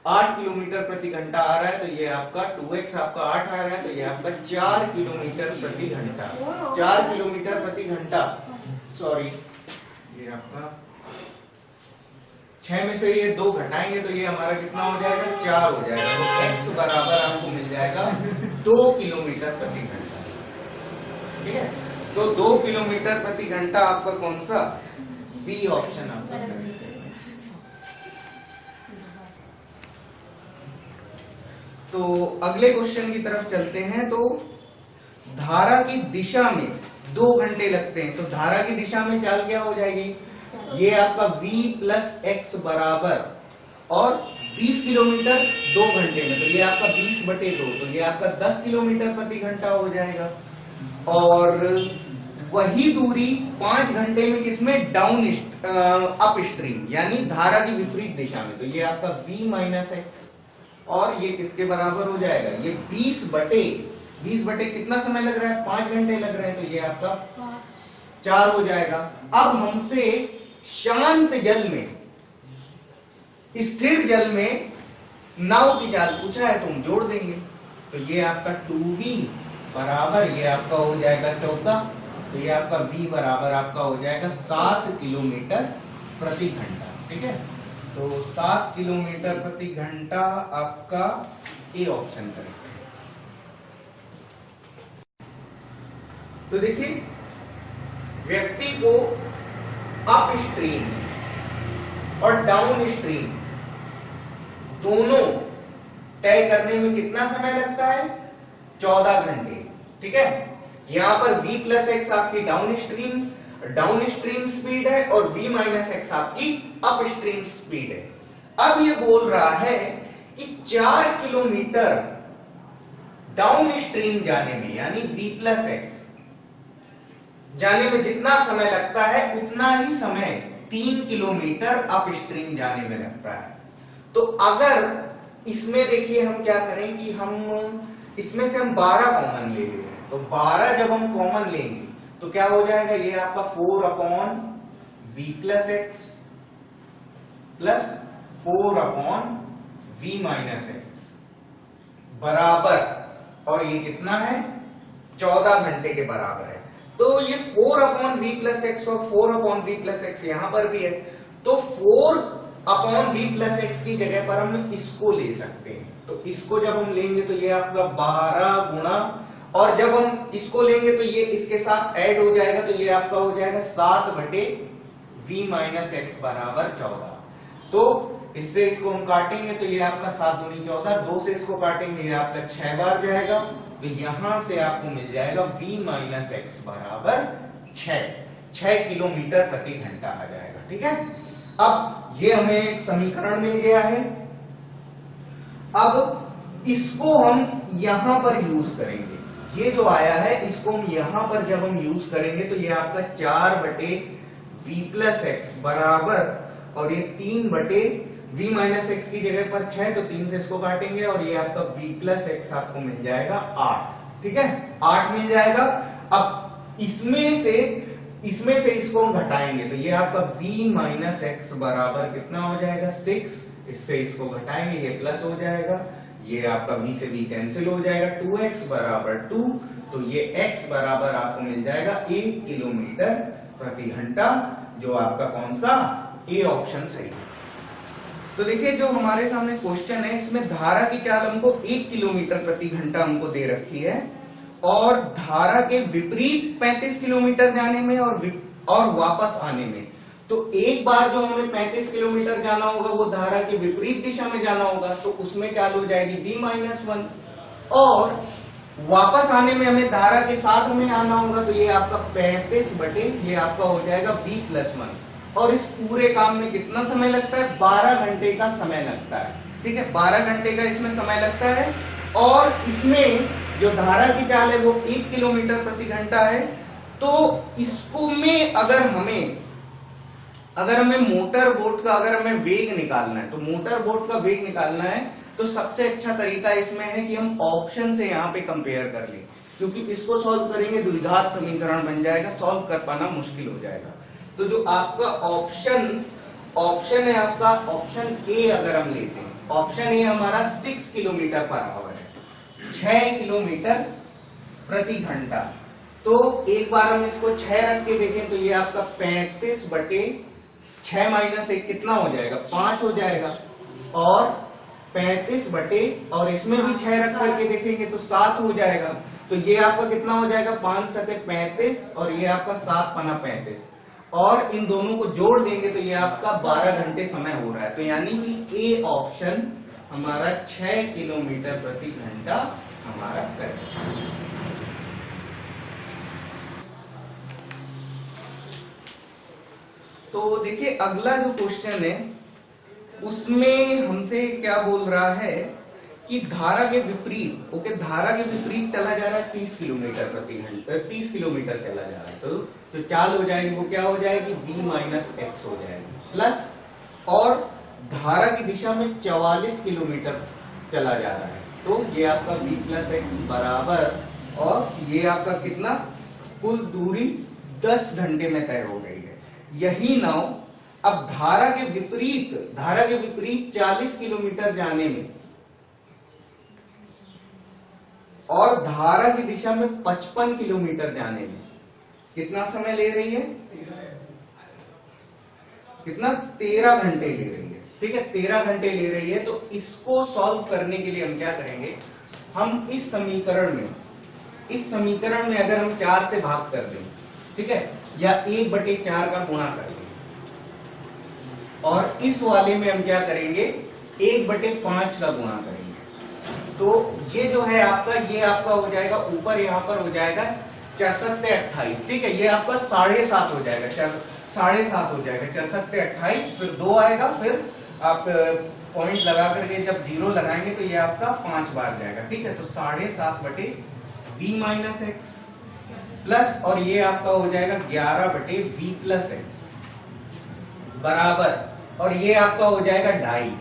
8 किलोमीटर प्रति घंटा आ रहा है, तो ये आपका 2x आपका 8 आ रहा है, तो ये आपका 4 किलोमीटर प्रति घंटा, 4 किलोमीटर प्रति घंटा, सॉरी ये आपका 6 में से ये 2 घटाएंगे तो ये हमारा कितना हो जाएगा 4 हो जाएगा, तो x बराबर आपको मिल जाएगा 2 किलोमीटर प्रति घंटा। ठीक है, तो 2 किलोमीटर प्रति घंटा आपका कौन सा, बी ऑप्शन आपका करेक्ट है। तो अगले क्वेश्चन की तरफ चलते हैं। तो धारा की दिशा में 2 घंटे लगते हैं, तो धारा की दिशा में चाल क्या हो जाएगी, ये आपका v प्लस एक्स बराबर, और 20 किलोमीटर 2 घंटे में, तो ये आपका 20 बटे 2, तो ये आपका 10 किलोमीटर प्रति घंटा हो जाएगा। और वही दूरी 5 घंटे में किसमें, डाउन अप स्ट्रीम यानी धारा की विपरीत दिशा में, तो ये आपका v माइनस एक्स, और ये किसके बराबर हो जाएगा, ये 20 बटे कितना समय लग रहा है 5 घंटे लग रहे हैं, तो ये आपका 4 हो जाएगा। अब हमसे शांत जल में, स्थिर जल में नाव की चाल पूछा है, तो हम जोड़ देंगे, तो ये आपका 2v बराबर, ये आपका हो जाएगा 14, तो ये आपका v बराबर आपका हो जाएगा 7 किलोमीटर प्रति घंटा। ठीक है, तो 7 किलोमीटर प्रति घंटा आपका ए ऑप्शन करेक्ट है। तो देखिए, व्यक्ति को अप स्ट्रीम और डाउन स्ट्रीम दोनों तय करने में कितना समय लगता है, 14 घंटे। ठीक है, यहां पर v प्लस एक्स आपकी डाउन स्ट्रीम स्पीड है, और v माइनस एक्स आपकी अप स्ट्रीम स्पीड है। अब ये बोल रहा है कि 4 किलोमीटर डाउन स्ट्रीम जाने में, यानी v प्लस एक्स जाने में जितना समय लगता है उतना ही समय 3 किलोमीटर अप स्ट्रीम जाने में लगता है। तो अगर इसमें देखिए हम क्या करें कि हम इसमें से हम 12 कॉमन ले लेंगे, तो 12 जब हम कॉमन लेंगे तो क्या हो जाएगा, ये आपका 4 upon v plus x plus 4 upon v minus x बराबर, और ये कितना है 14 घंटे के बराबर है। तो ये 4 अपॉन v प्लस एक्स और 4 अपॉन v प्लस एक्स यहां पर भी है, तो 4 अपॉन v प्लस एक्स की जगह पर हम इसको ले सकते हैं, तो इसको जब हम लेंगे तो ये आपका 12 गुणा, और जब हम इसको लेंगे तो ये इसके साथ ऐड हो जाएगा, तो ये आपका हो जाएगा 7 बटे v माइनस एक्स बराबर 14। तो इससे इसको हम काटेंगे तो ये आपका 7 दूनी 14, 2 से इसको काटेंगे ये आपका 6 बार जाएगा, तो यहां से आपको मिल जाएगा v माइनस एक्स बराबर 6 किलोमीटर प्रति घंटा आ जाएगा। ठीक है, अब ये हमें एक समीकरण मिल गया है। अब इसको हम यहां पर यूज करेंगे, ये जो आया है इसको हम यहां पर जब हम यूज करेंगे तो ये आपका 4 बटे v प्लस एक्स बराबर, और ये 3 बटे v माइनस एक्स की जगह पर 6, तो 3 से इसको काटेंगे, और ये आपका v प्लस एक्स आपको मिल जाएगा 8। ठीक है, 8 मिल जाएगा। अब इसमें से इसको हम घटाएंगे, तो ये आपका v माइनस एक्स बराबर कितना हो जाएगा 6, इससे इसको घटाएंगे, ये प्लस हो जाएगा, ये आपका v से v कैंसिल हो जाएगा, 2x बराबर 2, तो ये x बराबर आपको मिल जाएगा 1 किलोमीटर प्रति घंटा, जो आपका कौन सा ए ऑप्शन सही है। तो देखिए जो हमारे सामने क्वेश्चन है, इसमें धारा की चाल हमको 1 किलोमीटर प्रति घंटा हमको दे रखी है, और धारा के विपरीत 35 किलोमीटर जाने में और वापस आने में। तो एक बार जो हमें 35 किलोमीटर जाना होगा वो धारा के विपरीत दिशा में जाना होगा, तो उसमें चाल हो जाएगी v-1, और वापस आने में हमें धारा के साथ हमें आना होगा, तो ये आपका 35 बटे ये आपका हो जाएगा v+1। और इस पूरे काम में कितना समय लगता है? 12 घंटे का समय लगता है। ठीक है, 12 घंटे का इसमें समय लगता है। और इसमें जो धारा की चाल है वो 1 किलोमीटर प्रति घंटा है। तो इसको में अगर हमें मोटर बोट का अगर हमें वेग निकालना है, तो मोटर बोट का वेग निकालना है तो सबसे अच्छा तरीका इसमें है कि हम ऑप्शन से यहाँ पे कंपेयर कर लें, क्योंकि इसको सॉल्व करेंगे द्विघात समीकरण बन जाएगा, सॉल्व कर पाना मुश्किल हो जाएगा। तो जो आपका ऑप्शन है, आपका ऑप्शन ए अगर हम लेते हैं, ऑप्शन ए हमारा 6 किलोमीटर पर आवर है, 6 किलोमीटर प्रति घंटा। तो एक बार हम इसको 6 रख के देखें तो ये आपका 35 बटे 6 माइनस 1 कितना हो जाएगा? 5 हो जाएगा। और 35 बटे, और इसमें भी 6 रख करके देखेंगे तो 7 हो जाएगा। तो ये आपका कितना हो जाएगा? 5 सते 35, और ये आपका 7 पना 35, और इन दोनों को जोड़ देंगे तो ये आपका 12 घंटे समय हो रहा है। तो यानी कि ए ऑप्शन हमारा 6 किलोमीटर प्रति घंटा हमारा करेक्ट। तो देखिए अगला जो क्वेश्चन है उसमें हमसे क्या बोल रहा है कि धारा के विपरीत, ओके, धारा के विपरीत चला जा रहा है 30 किलोमीटर प्रति घंटा, 30 किलोमीटर चला जा रहा है। तो चाल हो जाएगी वो क्या हो जाएगी? v-x हो जाएगी, प्लस, और धारा की दिशा में 44 किलोमीटर चला जा रहा है, तो ये आपका v+x बराबर, और ये आपका कितना, कुल दूरी 10 घंटे में तय हो गई है। यही नाव अब धारा के विपरीत 40 किलोमीटर जाने में और धारा की दिशा में 55 किलोमीटर जाने में कितना समय ले रही है? कितना? 13 घंटे ले रही है। ठीक है, 13 घंटे ले रही है। तो इसको सॉल्व करने के लिए हम क्या करेंगे, हम इस समीकरण में अगर हम 4 से भाग कर दें, ठीक है, या 1/4 का गुणा कर दें, और इस वाले में हम क्या करेंगे, 1/5 का गुणा करेंगे, तो ये जो है आपका, ये आपका हो जाएगा ऊपर, यहां पर हो जाएगा 4×7=28। ठीक है, ये आपका 7.5 हो जाएगा, 7.5 हो जाएगा, 4×7=28, फिर 2 आएगा, फिर आप पॉइंट लगा करके जब 0 लगाएंगे तो ये आपका 5 बार जाएगा। ठीक है, तो 7.5/v-x प्लस, और ये आपका हो जाएगा 11/v+x बराबर, और ये आपका हो जाएगा 2.5,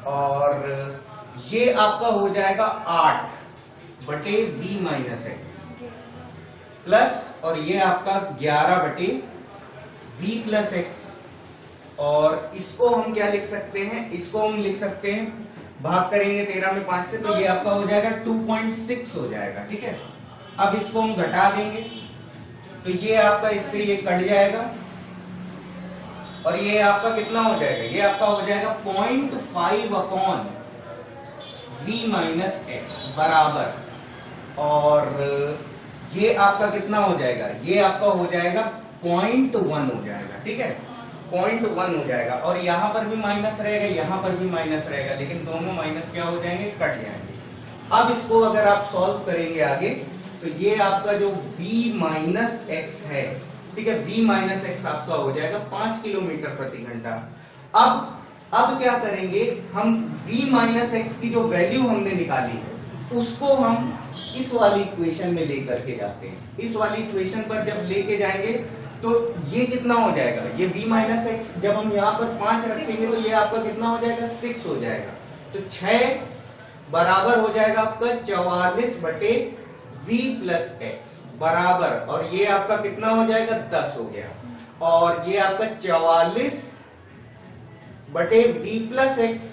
और ये आपका हो जाएगा 8/v-x प्लस, और ये आपका 11/v+x, और इसको हम क्या लिख सकते हैं, इसको हम लिख सकते हैं, भाग करेंगे 13 में 5 से, तो ये आपका हो जाएगा 2.6 हो जाएगा। ठीक है, अब इसको हम घटा देंगे तो ये आपका इससे ये कट जाएगा, और ये आपका कितना हो जाएगा, ये आपका हो जाएगा 0.5/v-x बराबर, और ये आपका कितना हो जाएगा, ये आपका हो जाएगा 0.1 हो जाएगा। ठीक है, 0.1 हो जाएगा, और यहां पर भी माइनस रहेगा, यहां पर भी माइनस रहेगा, लेकिन दोनों माइनस क्या हो जाएंगे, कट जाएंगे। अब इसको अगर आप सॉल्व करेंगे आगे, तो ये आपका जो v-x है, ठीक है, v-x आपका हो जाएगा 5 किलोमीटर प्रति घंटा। अब क्या करेंगे, हम v-x की जो वैल्यू हमने निकाली है उसको हम इस वाली इक्वेशन में लेकर के जाते हैं। इस वाली इक्वेशन पर जब लेके जाएंगे तो ये कितना हो जाएगा, ये v-x जब हम यहाँ पर 5 रखेंगे तो ये आपका कितना हो जाएगा, 6 हो जाएगा। तो 6 बराबर हो जाएगा आपका 44/v+x बराबर, और ये आपका कितना हो जाएगा, 10 हो गया, और ये आपका 44 बटे v प्लस एक्स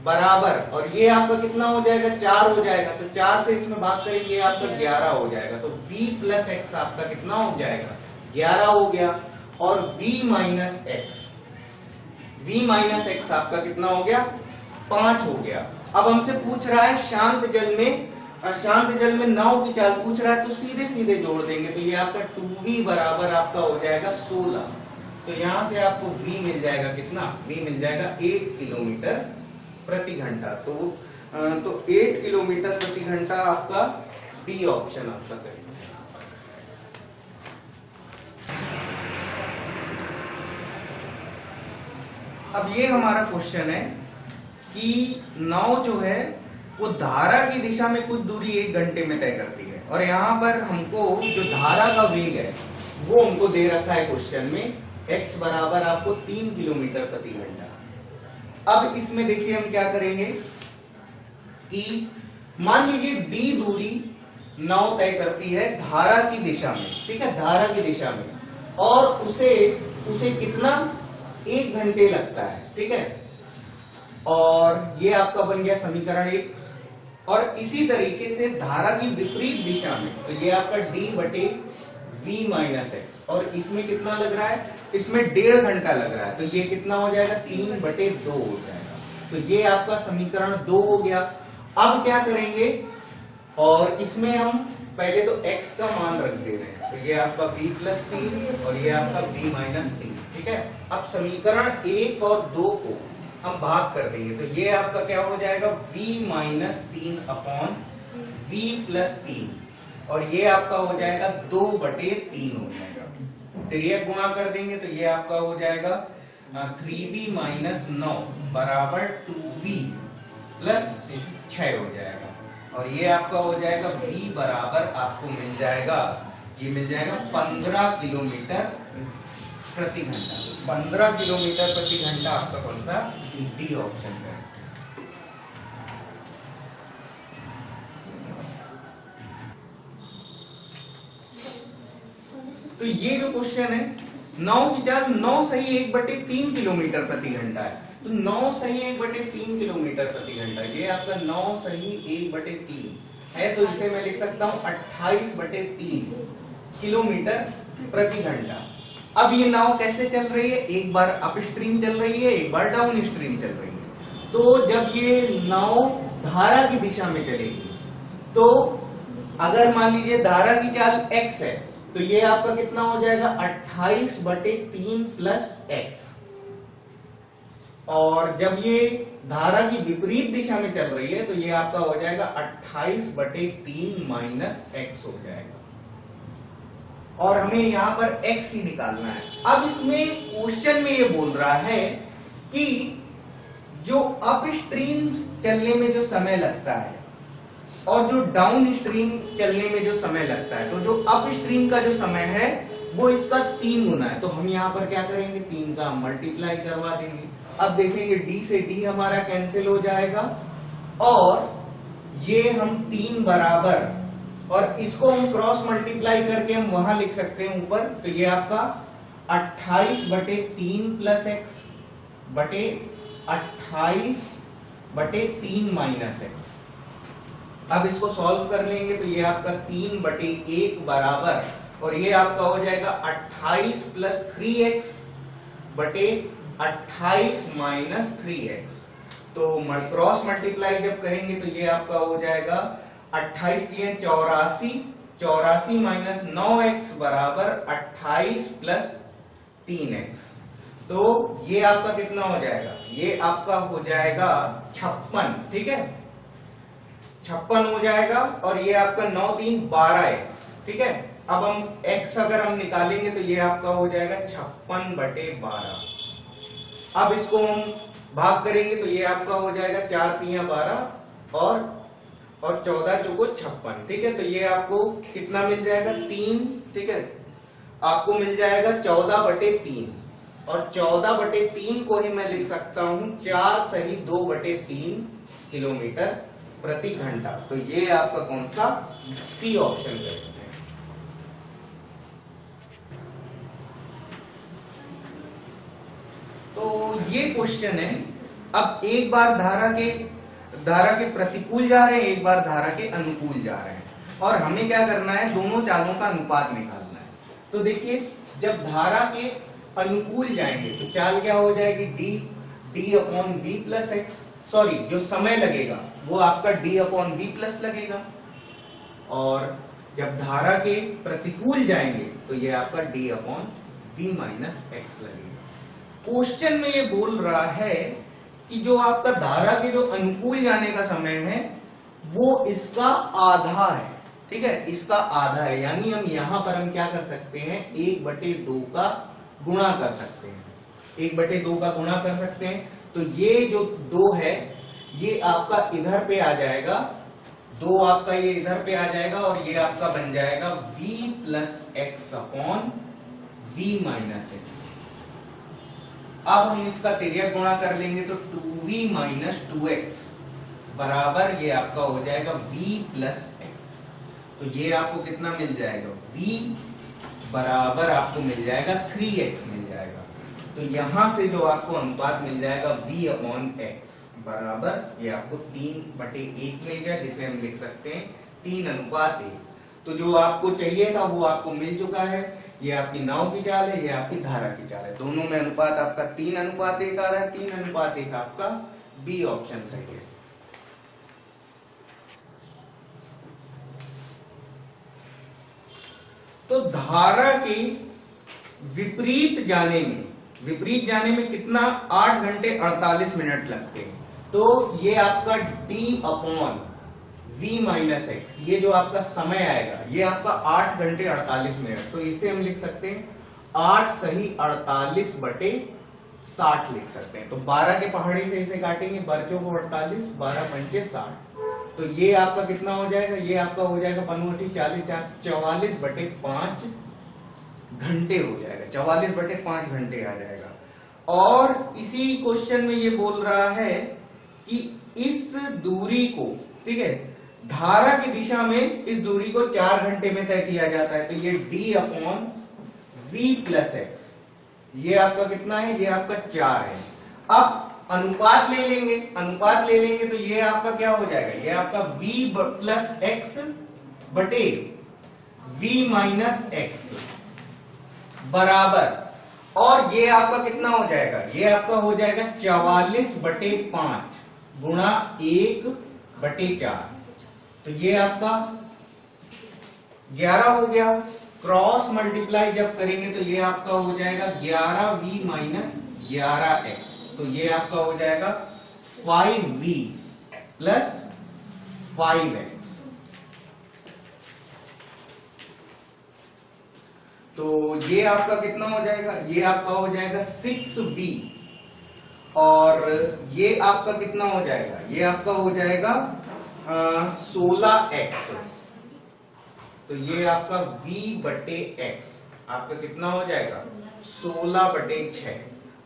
बराबर, और ये आपका कितना हो जाएगा 4 हो जाएगा, तो 4 से इसमें भाग करेंगे आपका 11 हो जाएगा, तो v प्लस एक्स आपका कितना हो जाएगा 11 हो गया, और v माइनस एक्स आपका कितना हो गया 5 हो गया। अब हमसे पूछ रहा है शांत जल में नाव की चाल पूछ रहा है, तो सीधे सीधे जोड़ देंगे, तो ये आपका 2v बराबर आपका हो जाएगा 16, तो यहां से आपको v मिल जाएगा कितना, v मिल जाएगा 8 किलोमीटर प्रति घंटा, तो 8 किलोमीटर प्रति घंटा आपका बी ऑप्शन आपका करेंगे। अब ये हमारा क्वेश्चन है कि नाव जो है वो धारा की दिशा में कुछ दूरी 1 घंटे में तय करती है, और यहाँ पर हमको जो धारा का वेग है वो हमको दे रखा है क्वेश्चन में, x बराबर आपको 3 किलोमीटर प्रति घंटा। अब इसमें देखिए हम क्या करेंगे कि मान लीजिए d दूरी नाव तय करती है धारा की दिशा में, ठीक है, धारा की दिशा में, और उसे कितना 1 घंटे लगता है, ठीक है, और ये आपका बन गया समीकरण 1। और इसी तरीके से धारा की विपरीत दिशा में, तो ये आपका d बटे v माइनस एक्स, और इसमें कितना लग रहा है, इसमें 1.5 घंटा लग रहा है, तो ये कितना हो जाएगा 3 बटे 2 हो जाएगा, तो ये आपका समीकरण 2 हो गया। अब क्या करेंगे, और इसमें हम पहले तो x का मान रख दे रहे हैं, तो ये आपका v प्लस 3 और ये आपका v माइनस 3, ठीक है। अब समीकरण 1 और 2 को हम भाग कर देंगे, तो ये आपका क्या हो जाएगा v minus 3 upon v plus 3, और ये आपका हो जाएगा 2 बटे 3 हो जाएगा, तिर्यक गुणा कर देंगे तो ये आपका हो जाएगा 3v माइनस 9 बराबर 2v प्लस 6 हो जाएगा, और ये आपका हो जाएगा v बराबर आपको मिल जाएगा, ये मिल जाएगा 15 किलोमीटर प्रति घंटा, 15 किलोमीटर प्रति घंटा आपका कौन सा डी ऑप्शन है। तो ये जो क्वेश्चन है, नाव की चाल 9 सही 1/3 किलोमीटर प्रति घंटा है, तो 9 सही 1/3 किलोमीटर प्रति घंटा, ये आपका 9 सही 1/3 है, तो इसे मैं लिख सकता हूं 28/3 किलोमीटर प्रति घंटा। अब ये नाव कैसे चल रही है, एक बार अप स्ट्रीम चल रही है, एक बार डाउन स्ट्रीम चल रही है, तो जब ये नाव धारा की दिशा में चलेगी, तो अगर मान लीजिए धारा की चाल x है, तो ये आपका कितना हो जाएगा 28/3 प्लस x, और जब ये धारा की विपरीत दिशा में चल रही है, तो ये आपका हो जाएगा 28/3 माइनस x हो जाएगा, और हमें यहां पर x ही निकालना है। अब इसमें क्वेश्चन में ये बोल रहा है कि जो अप स्ट्रीम चलने में जो समय लगता है और जो डाउन स्ट्रीम चलने में जो समय लगता है, तो जो अप स्ट्रीम का जो समय है वो इसका 3 गुना है, तो हम यहाँ पर क्या करेंगे 3 का मल्टीप्लाई करवा देंगे। अब देखेंगे d से d हमारा कैंसिल हो जाएगा, और ये हम 3 बराबर, और इसको हम क्रॉस मल्टीप्लाई करके हम वहां लिख सकते हैं ऊपर, तो ये आपका 28/3 प्लस एक्स बटे 28/3 माइनस एक्स। अब इसको सॉल्व कर लेंगे तो ये आपका 3/1 बराबर, और ये आपका हो जाएगा 28 प्लस 3x बटे 28 माइनस 3x। तो क्रॉस मल्टीप्लाई जब करेंगे तो ये आपका हो जाएगा 28 दिए 84, 84 माइनस 9x बराबर 28 प्लस 3x। तो ये आपका कितना हो जाएगा, ये आपका हो जाएगा 56, ठीक है, 56 हो जाएगा, और ये आपका 9 3 12x, ठीक है। अब हम x अगर हम निकालेंगे तो ये आपका हो जाएगा 56/12। अब इसको हम भाग करेंगे तो ये आपका हो जाएगा 4 3 12 और 14 चौको 56, ठीक है। तो ये आपको कितना मिल जाएगा 3, ठीक है, आपको मिल जाएगा 14/3, और 14/3 को ही मैं लिख सकता हूं 4 सही 2/3 किलोमीटर प्रति घंटा। तो ये आपका कौन सा सी ऑप्शन करेंगे। तो तो ये क्वेश्चन है। अब एक बार धारा के प्रतिकूल जा रहे हैं, एक बार धारा के अनुकूल जा रहे हैं, और हमें क्या करना है, दोनों चालों का अनुपात निकालना है। तो देखिए जब धारा के अनुकूल जाएंगे तो चाल क्या हो जाएगी, D upon V plus X, sorry जो समय लगेगा वो आपका डी अपॉन वी प्लस लगेगा, और जब धारा के प्रतिकूल जाएंगे तो ये आपका D upon V minus X लगेगा। क्वेश्चन में ये बोल रहा है कि जो आपका धारा के जो अनुकूल जाने का समय है वो इसका आधा है, ठीक है, इसका आधा है, यानी हम यहां पर हम क्या कर सकते हैं, 1/2 का गुणा कर सकते हैं, 1/2 का गुणा कर सकते हैं। तो ये जो 2 है ये आपका इधर पे आ जाएगा, 2 आपका ये इधर पे आ जाएगा, और ये आपका बन जाएगा v plus x upon v minus x. अब हम इसका तिर्यक गुणा कर लेंगे तो 2v माइनस 2x बराबर ये आपका हो जाएगा v प्लस एक्स। तो ये आपको कितना मिल जाएगा, v बराबर आपको मिल जाएगा 3x मिल जाएगा। तो यहां से जो आपको अनुपात मिल जाएगा v अपॉन एक्स बराबर ये आपको 3/1 मिल गया, जिसे हम लिख सकते हैं 3:1। तो जो आपको चाहिए था वो आपको मिल चुका है। ये आपकी नाव की चाल है, ये आपकी धारा की चाल है, दोनों में अनुपात आपका 3:1 आ रहा है, 3:1 आपका बी ऑप्शन सही है। तो धारा के विपरीत जाने में कितना, 8 घंटे 48 मिनट लगते हैं। तो ये आपका d upon v minus x, ये जो आपका समय आएगा ये आपका 8 घंटे 48 मिनट। तो इसे हम लिख सकते हैं 8 सही 48/60 लिख सकते हैं। तो 12 के पहाड़ी से इसे काटेंगे, बर्चों को 48, 12 पंचे 60। तो ये आपका कितना हो जाएगा, ये आपका हो जाएगा 45 44/5 घंटे हो जाएगा, 44/5 घंटे आ जाएगा। और इसी क्वेश्चन में ये बोल रहा है कि इस दूरी को, ठीक है, धारा की दिशा में इस दूरी को 4 घंटे में तय किया जाता है। तो ये d upon v plus x, ये आपका कितना है, ये आपका 4 है। अब अनुपात ले लेंगे तो ये आपका क्या हो जाएगा, ये आपका v प्लस एक्स बटे v माइनस एक्स बराबर, और ये आपका कितना हो जाएगा, ये आपका हो जाएगा 44/5 गुणा 1/4। तो ये आपका 11 हो गया। क्रॉस मल्टीप्लाई जब करेंगे तो ये आपका हो जाएगा 11v माइनस 11x। तो ये आपका हो जाएगा 5v प्लस 5x। तो ये आपका कितना हो जाएगा, ये आपका हो जाएगा 6v, और ये आपका कितना हो जाएगा, ये आपका हो जाएगा 16x। तो ये आपका v/x आपका कितना हो जाएगा 16/6।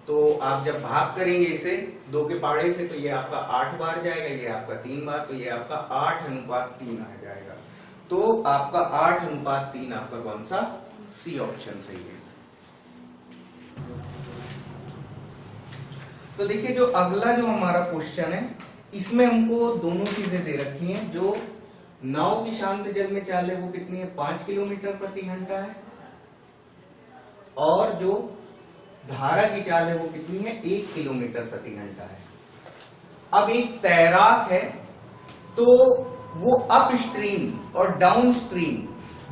तो आप जब भाग करेंगे इसे 2 के पहाड़े से तो ये आपका 8 बार जाएगा, ये आपका 3 बार, तो ये आपका 8:3 आ जाएगा। तो आपका 8:3 आपका कौन सा, सी ऑप्शन सही है। तो देखिए जो अगला जो हमारा क्वेश्चन है इसमें हमको दोनों चीजें दे रखी हैं। जो नाव की शांत जल में चाल है वो कितनी है, 5 किलोमीटर प्रति घंटा है, और जो धारा की चाल है वो कितनी है, 1 किलोमीटर प्रति घंटा है। अब एक तैराक है तो वो अप स्ट्रीम और डाउन स्ट्रीम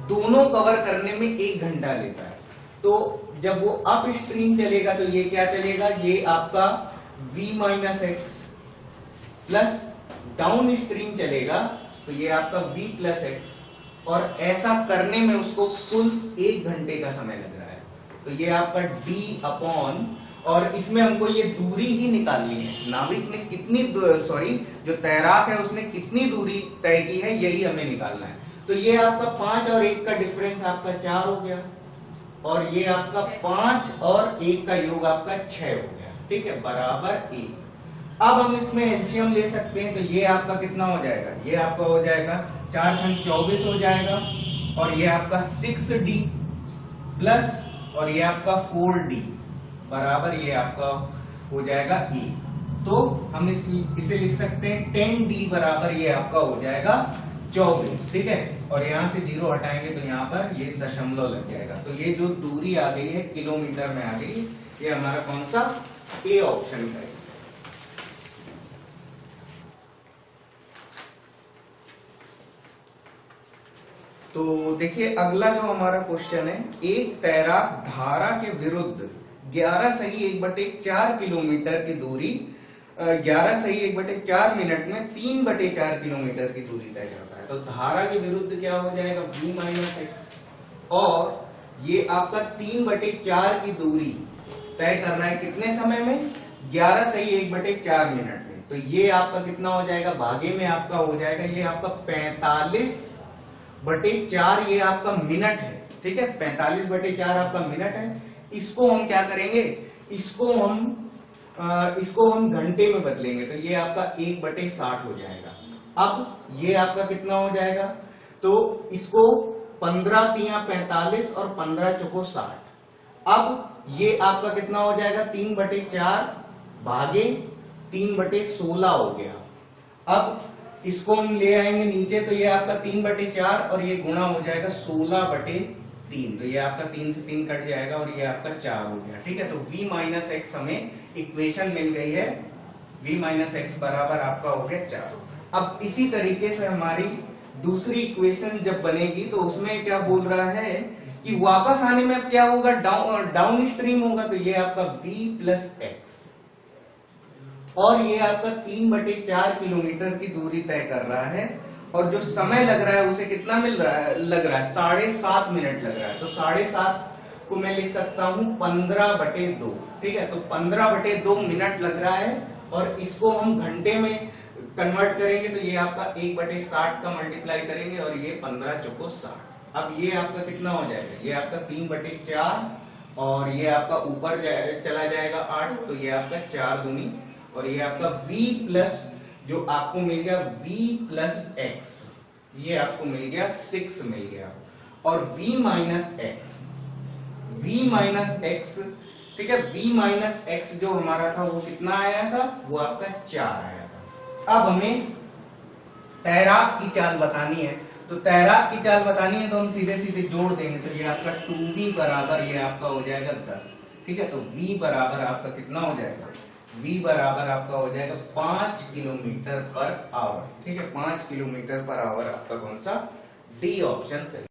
दोनों कवर करने में 1 घंटा लेता है। तो जब वो अप स्ट्रीम चलेगा तो ये क्या चलेगा, ये आपका v minus x, plus down stream चलेगा तो ये आपका v प्लस एक्स, और ऐसा करने में उसको कुल 1 घंटे का समय लग रहा है। तो ये आपका d अपॉन, और इसमें हमको ये दूरी ही निकालनी है, नाविक ने कितनी, सॉरी जो तैराक है उसने कितनी दूरी तय की है यही हमें निकालना है। तो ये आपका 5 और 1 का डिफरेंस आपका 4 हो गया, और ये आपका 5 और 1 का योग आपका 6 हो गया, ठीक है, बराबर 1। अब हम इसमें एलसीएम ले सकते हैं। तो ये आपका कितना हो जाएगा, ये आपका हो जाएगा 4 × 24 हो जाएगा, और ये आपका 6d प्लस, और ये आपका 4d बराबर, ये आपका हो जाएगा E। तो हम इसे लिख सकते हैं 10D बराबर ये आपका हो जाएगा 24, ठीक है। और यहां से 0 हटाएंगे तो यहाँ पर ये दशमलव लग जाएगा। तो ये जो दूरी आ गई है किलोमीटर में आ गई, ये हमारा कौन सा ए ऑप्शन है। तो देखिए अगला जो हमारा क्वेश्चन है, एक तैराक धारा के विरुद्ध 11 सही 1/4 किलोमीटर की दूरी 11 सही 1/4 मिनट में 3/4 किलोमीटर की दूरी तय करता है। तो धारा के विरुद्ध क्या हो जाएगा v माइनस एक्स, और ये आपका 3/4 की दूरी तय करना है कितने समय में, 11 सही 1/4 मिनट में। तो ये आपका कितना हो जाएगा, भागे में आपका हो जाएगा ये आपका 45/4, ये आपका मिनट है, ठीक है। 45/4 आपका मिनट है। इसको हम क्या करेंगे, इसको हम घंटे में बदलेंगे, तो ये आपका 1/60 हो जाएगा। अब ये आपका कितना हो जाएगा, तो इसको 15 तिया 45 और 15 चौको 60। अब ये आपका कितना हो जाएगा, 3/4 भागे 3/16 हो गया। अब इसको हम ले आएंगे नीचे, तो ये आपका 3/4 और ये गुणा हो जाएगा 16/3। तो ये आपका 3 से 3 कट जाएगा और ये आपका 4 हो गया, ठीक है। तो v माइनस एक्स हमें इक्वेशन मिल गई है, v माइनस एक्स बराबर आपका हो गया 4। अब इसी तरीके से हमारी दूसरी इक्वेशन जब बनेगी तो उसमें क्या बोल रहा है कि वापस आने में अब क्या होगा, डाउन स्ट्रीम होगा। तो ये आपका v प्लस एक्स, और ये आपका 3/4 किलोमीटर की दूरी तय कर रहा है, और जो समय लग रहा है उसे कितना लग रहा है 7.5 मिनट लग रहा है। तो 7.5 को मैं लिख सकता हूं 15/2, ठीक है। तो 15/2 मिनट लग रहा है, और इसको हम घंटे में कन्वर्ट करेंगे तो ये आपका 1/60 का मल्टीप्लाई करेंगे, और ये 15 चौको 60। अब ये आपका कितना हो जाएगा, ये आपका 3/4, और ये आपका ऊपर चला जाएगा 8, तो ये आपका 4 दूनी, और ये आपका v प्लस जो आपको मिल गया v प्लस एक्स, ये आपको मिल गया 6 मिल गया। और v माइनस एक्स, ठीक है, v माइनस एक्स जो हमारा था वो कितना आया था, वो आपका 4 आया था। अब हमें तैराक की चाल बतानी है, तो तैराक की चाल बतानी है तो हम सीधे सीधे जोड़ देंगे। तो ये आपका 2v बराबर ये आपका हो जाएगा 10, ठीक है। तो v बराबर आपका कितना हो जाएगा, v बराबर आपका हो जाएगा 5 किलोमीटर पर आवर, ठीक है। 5 किलोमीटर पर आवर आपका कौन सा, डी ऑप्शन सही।